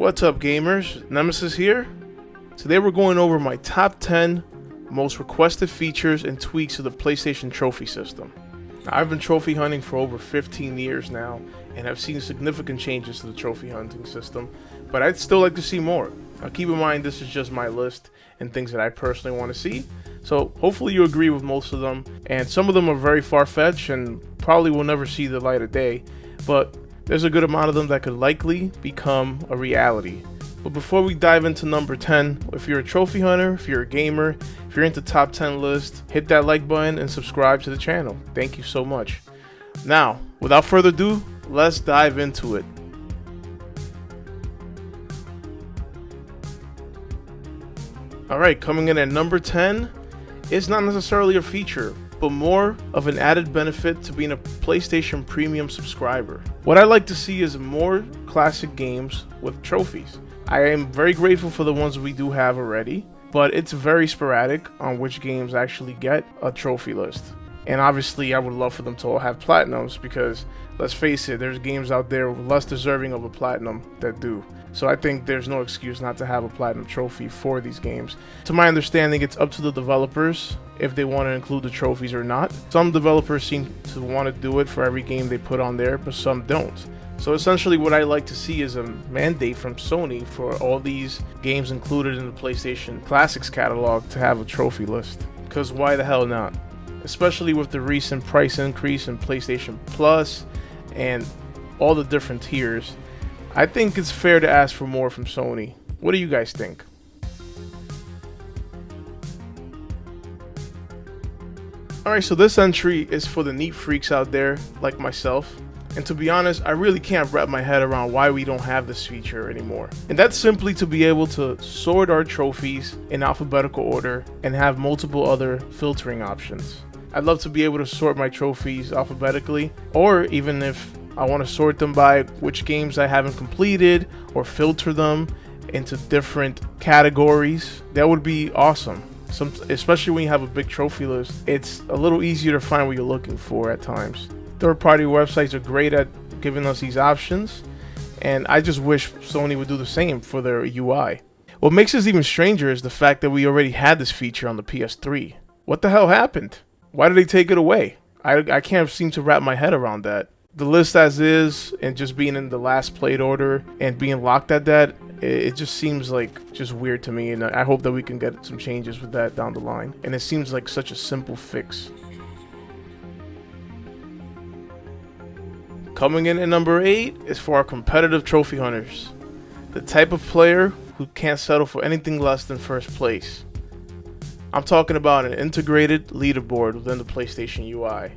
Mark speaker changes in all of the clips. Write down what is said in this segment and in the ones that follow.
Speaker 1: What's up, gamers? Nemesis here. Today we're going over my top 10 most requested features and tweaks of the PlayStation trophy system. Now, I've been trophy hunting for over 15 years now and have seen significant changes to the trophy hunting system, but I'd still like to see more. Now keep in mind this is just my list and things that I personally want to see, so hopefully you agree with most of them, and some of them are very far-fetched and probably will never see the light of day, but there's a good amount of them that could likely become a reality. But before we dive into number 10, if you're a trophy hunter, if you're a gamer, if you're into top 10 list, hit that like button and subscribe to the channel. Thank you so much. Now, without further ado, let's dive into it. Alright, coming in at number 10, it's not necessarily a feature, but more of an added benefit to being a PlayStation Premium subscriber. What I like to see is more classic games with trophies. I am very grateful for the ones we do have already, but it's very sporadic on which games actually get a trophy list. And obviously I would love for them to all have platinums because, let's face it, there's games out there less deserving of a platinum that do. So I think there's no excuse not to have a platinum trophy for these games. To my understanding, it's up to the developers if they want to include the trophies or not. Some developers seem to want to do it for every game they put on there, but some don't. So essentially what I like to see is a mandate from Sony for all these games included in the PlayStation Classics catalog to have a trophy list. Because why the hell not? Especially with the recent price increase in PlayStation Plus and all the different tiers. I think it's fair to ask for more from Sony. What do you guys think? Alright, so this entry is for the neat freaks out there like myself. And to be honest, I really can't wrap my head around why we don't have this feature anymore. And that's simply to be able to sort our trophies in alphabetical order and have multiple other filtering options. I'd love to be able to sort my trophies alphabetically, or even if I want to sort them by which games I haven't completed or filter them into different categories. That would be awesome. Especially when you have a big trophy list, it's a little easier to find what you're looking for at times. Third-party websites are great at giving us these options, and I just wish Sony would do the same for their UI. What makes this even stranger is the fact that we already had this feature on the PS3. What the hell happened? Why did they take it away? I can't seem to wrap my head around that. The list as is, and just being in the last played order and being locked at that, it just seems like just weird to me, and I hope that we can get some changes with that down the line. And it seems like such a simple fix. Coming in at number 8 is for our competitive trophy hunters. The type of player who can't settle for anything less than first place. I'm talking about an integrated leaderboard within the PlayStation UI.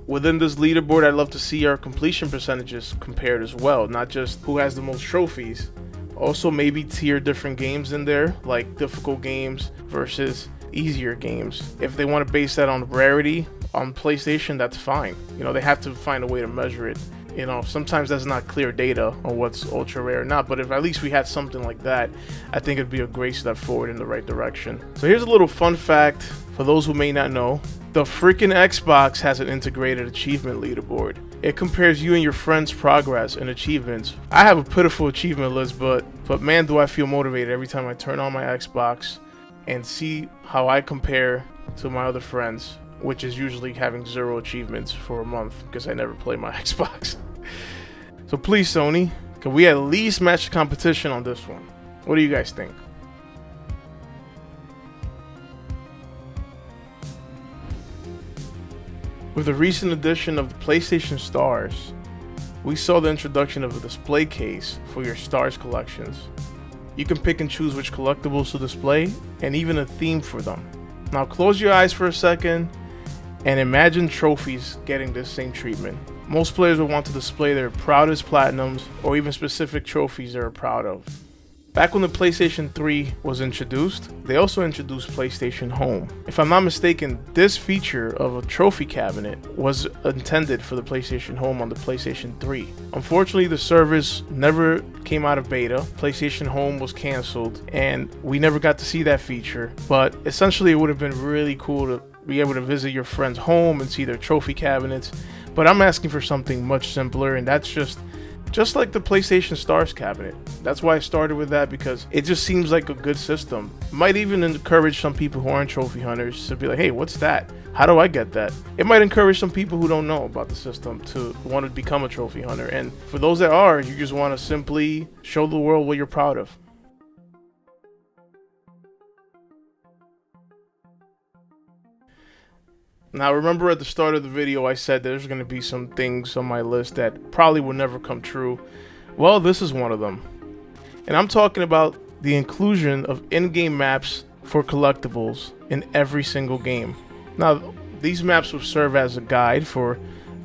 Speaker 1: Within this leaderboard, I'd love to see our completion percentages compared as well, not just who has the most trophies. Also maybe tier different games in there, like difficult games versus easier games. If they want to base that on rarity on PlayStation, that's fine. You know, they have to find a way to measure it. You know, sometimes that's not clear data on what's ultra rare or not, but if at least we had something like that, I think it'd be a great step forward in the right direction. So here's a little fun fact for those who may not know. The freaking Xbox has an integrated achievement leaderboard. It compares you and your friends' progress and achievements. I have a pitiful achievement list, but man, do I feel motivated every time I turn on my Xbox and see how I compare to my other friends, which is usually having 0 achievements for a month because I never play my Xbox. So please, Sony, can we at least match the competition on this one? What do you guys think? With the recent addition of the PlayStation Stars, we saw the introduction of a display case for your Stars collections. You can pick and choose which collectibles to display, and even a theme for them. Now close your eyes for a second and imagine trophies getting this same treatment. Most players will want to display their proudest platinums or even specific trophies they're proud of. Back when the PlayStation 3 was introduced, they also introduced PlayStation Home. If I'm not mistaken, this feature of a trophy cabinet was intended for the PlayStation Home on the PlayStation 3. Unfortunately, the service never came out of beta. PlayStation Home was canceled, and we never got to see that feature. But essentially, it would have been really cool to be able to visit your friend's home and see their trophy cabinets. But I'm asking for something much simpler, and that's just Just like the PlayStation Stars cabinet. That's why I started with that, because it just seems like a good system. Might even encourage some people who aren't trophy hunters to be like, hey, what's that? How do I get that? It might encourage some people who don't know about the system to want to become a trophy hunter. And for those that are, you just want to simply show the world what you're proud of. Now, remember at the start of the video I said there's going to be some things on my list that probably will never come true. Well, this is one of them. And I'm talking about the inclusion of in-game maps for collectibles in every single game. Now, these maps will serve as a guide for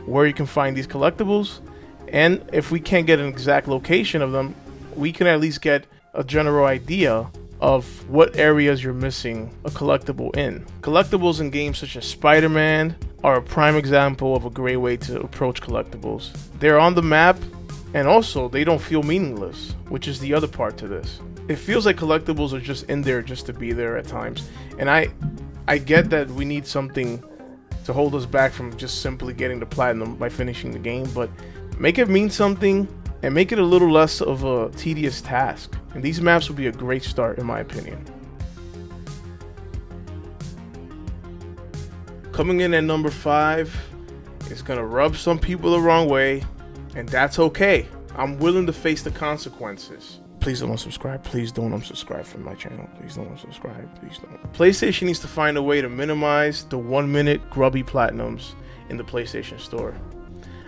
Speaker 1: where you can find these collectibles, and if we can't get an exact location of them, we can at least get a general idea of what areas you're missing a collectible in. Collectibles in games such as Spider-Man are a prime example of a great way to approach collectibles. They're on the map, and also they don't feel meaningless, which is the other part to this. It feels like collectibles are just in there just to be there at times, and I get that we need something to hold us back from just simply getting the platinum by finishing the game, but make it mean something and make it a little less of a tedious task. And these maps would be a great start, in my opinion. Coming in at number 5, it's gonna rub some people the wrong way, and that's okay. I'm willing to face the consequences. Please don't unsubscribe. Please don't unsubscribe from my channel. Please don't unsubscribe. Please don't. PlayStation needs to find a way to minimize the 1-minute grubby platinums in the PlayStation Store.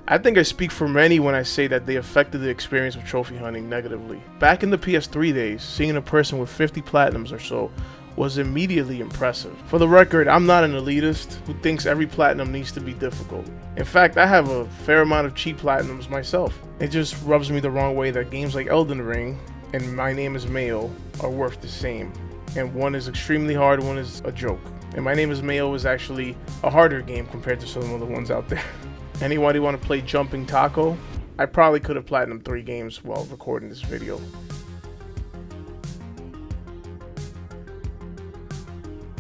Speaker 1: I think I speak for many when I say that they affected the experience of trophy hunting negatively. Back in the PS3 days, seeing a person with 50 platinums or so was immediately impressive. For the record, I'm not an elitist who thinks every platinum needs to be difficult. In fact, I have a fair amount of cheap platinums myself. It just rubs me the wrong way that games like Elden Ring and My Name is Mayo are worth the same. And one is extremely hard, one is a joke. And My Name is Mayo is actually a harder game compared to some of the ones out there. Anybody want to play Jumping Taco? I probably could have platinumed 3 games while recording this video.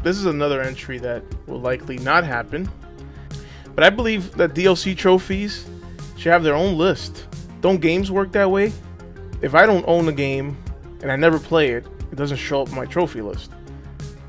Speaker 1: This is another entry that will likely not happen, but I believe that DLC trophies should have their own list. Don't games work that way? If I don't own a game and I never play it, it doesn't show up on my trophy list.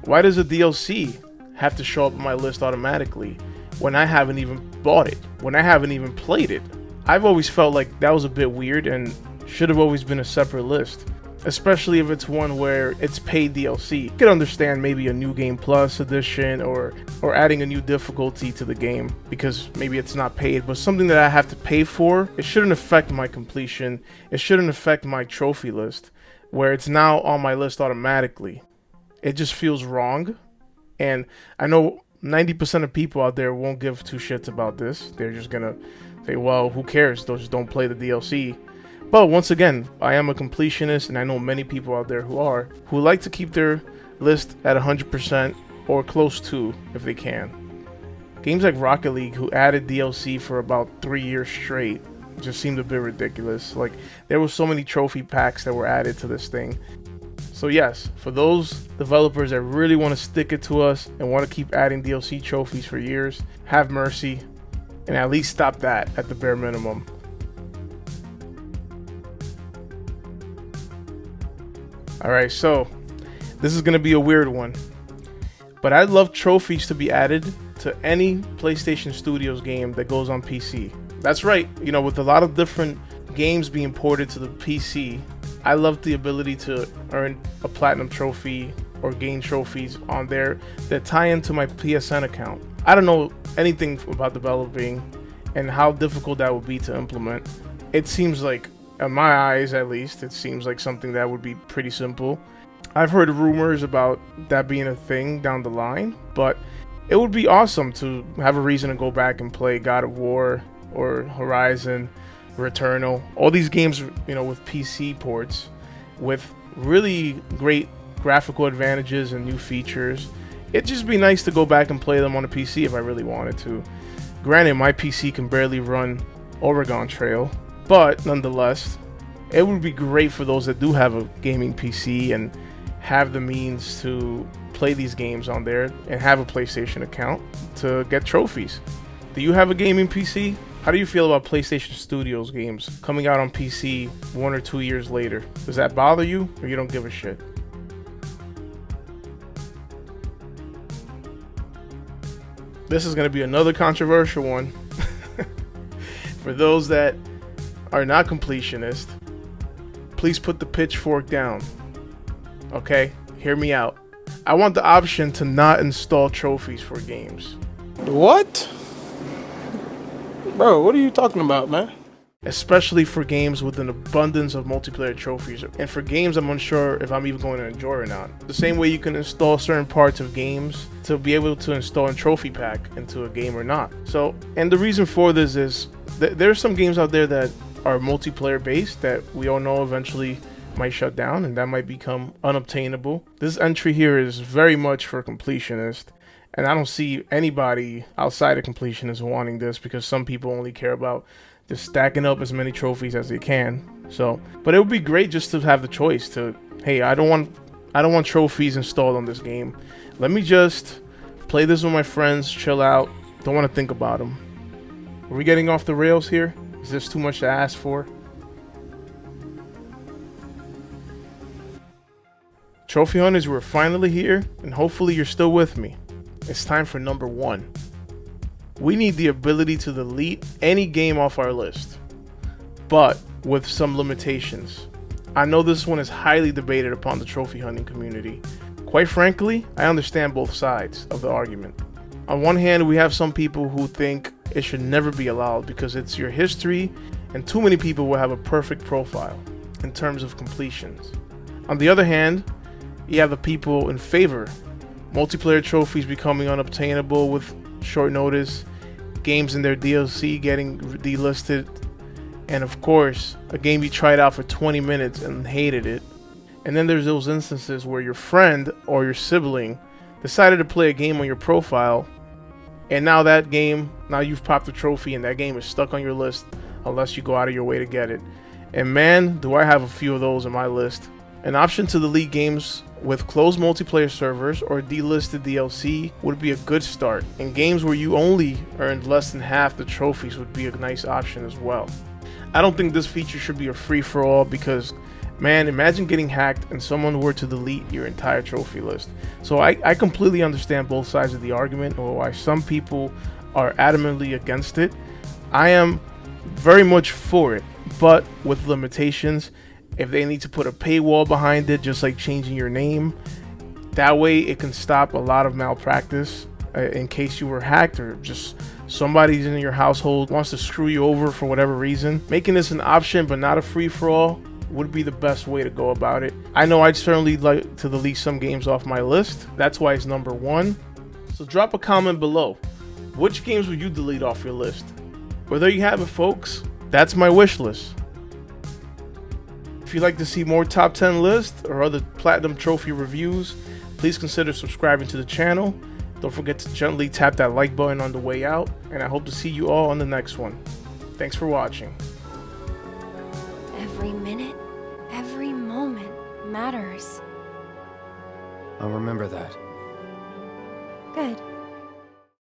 Speaker 1: Why does a DLC have to show up on my list automatically when I haven't even bought it, when I haven't even played it? I've always felt like that was a bit weird and should have always been a separate list, especially if it's one where it's paid DLC. You could understand maybe a New Game Plus edition or adding a new difficulty to the game because maybe it's not paid, but something that I have to pay for, it shouldn't affect my completion. It shouldn't affect my trophy list where it's now on my list automatically. It just feels wrong, and I know 90% of people out there won't give 2 shits about this. They're just gonna say, well, who cares? Just don't play the DLC. But once again, I am a completionist, and I know many people out there who like to keep their list at 100% or close to if they can. Games like Rocket League, who added DLC for about 3 years straight, just seemed a bit ridiculous. Like, there were so many trophy packs that were added to this thing. So yes, for those developers that really want to stick it to us and want to keep adding DLC trophies for years, have mercy and at least stop that at the bare minimum. Alright, so this is going to be a weird one, but I'd love trophies to be added to any PlayStation Studios game that goes on PC. That's right, you know, with a lot of different games being ported to the PC, I love the ability to earn a platinum trophy or gain trophies on there that tie into my PSN account. I don't know anything about developing and how difficult that would be to implement. It seems like, in my eyes at least, it seems like something that would be pretty simple. I've heard rumors about that being a thing down the line, but it would be awesome to have a reason to go back and play God of War or Horizon, Returnal, all these games, you know, with PC ports with really great graphical advantages and new features. It'd just be nice to go back and play them on a PC if I really wanted to. Granted, my PC can barely run Oregon Trail, but nonetheless, it would be great for those that do have a gaming PC and have the means to play these games on there and have a PlayStation account to get trophies. Do you have a gaming PC? How do you feel about PlayStation Studios games coming out on PC 1 or 2 years later? Does that bother you, or you don't give a shit? This is going to be another controversial one. For those that are not completionists, please put the pitchfork down. Okay? Hear me out. I want the option to not install trophies for games.
Speaker 2: What? Bro, what are you talking about, man?
Speaker 1: Especially for games with an abundance of multiplayer trophies, and for games I'm unsure if I'm even going to enjoy or not. The same way you can install certain parts of games to be able to install a trophy pack into a game or not. So, and the reason for this is there's some games out there that are multiplayer based that we all know eventually might shut down and that might become unobtainable. This entry here is very much for completionists, and I don't see anybody outside of completionists wanting this, because some people only care about just stacking up as many trophies as they can. So, but it would be great just to have the choice to, hey, I don't want trophies installed on this game. Let me just play this with my friends, chill out. Don't want to think about them. Are we getting off the rails here? Is this too much to ask for? Trophy hunters, we're finally here, and hopefully you're still with me. It's time for number 1. We need the ability to delete any game off our list, but with some limitations. I know this one is highly debated upon the trophy hunting community. Quite frankly, I understand both sides of the argument. On one hand, we have some people who think it should never be allowed because it's your history, and too many people will have a perfect profile in terms of completions. On the other hand, you have the people in favor. Multiplayer trophies becoming unobtainable with short notice, games in their DLC getting delisted, and of course, a game you tried out for 20 minutes and hated it. And then there's those instances where your friend or your sibling decided to play a game on your profile, and now you've popped a trophy and that game is stuck on your list unless you go out of your way to get it. And man, do I have a few of those on my list. An option to delete games with closed multiplayer servers or delisted DLC would be a good start, and games where you only earned less than half the trophies would be a nice option as well. I don't think this feature should be a free-for-all because, man, imagine getting hacked and someone were to delete your entire trophy list. So I completely understand both sides of the argument, or why some people are adamantly against it. I am very much for it, but with limitations. If they need to put a paywall behind it, just like changing your name, that way it can stop a lot of malpractice in case you were hacked, or just somebody's in your household wants to screw you over for whatever reason. Making this an option but not a free-for-all would be the best way to go about it. I know I'd certainly like to delete some games off my list. That's why it's number 1. So drop a comment below. Which games would you delete off your list? Well, there you have it, folks. That's my wish list. If you'd like to see more top 10 lists or other platinum trophy reviews, please consider subscribing to the channel. Don't forget to gently tap that like button on the way out, and I hope to see you all on the next one. Thanks for watching.
Speaker 3: Every minute, every moment matters.
Speaker 4: I'll remember that.
Speaker 3: Good.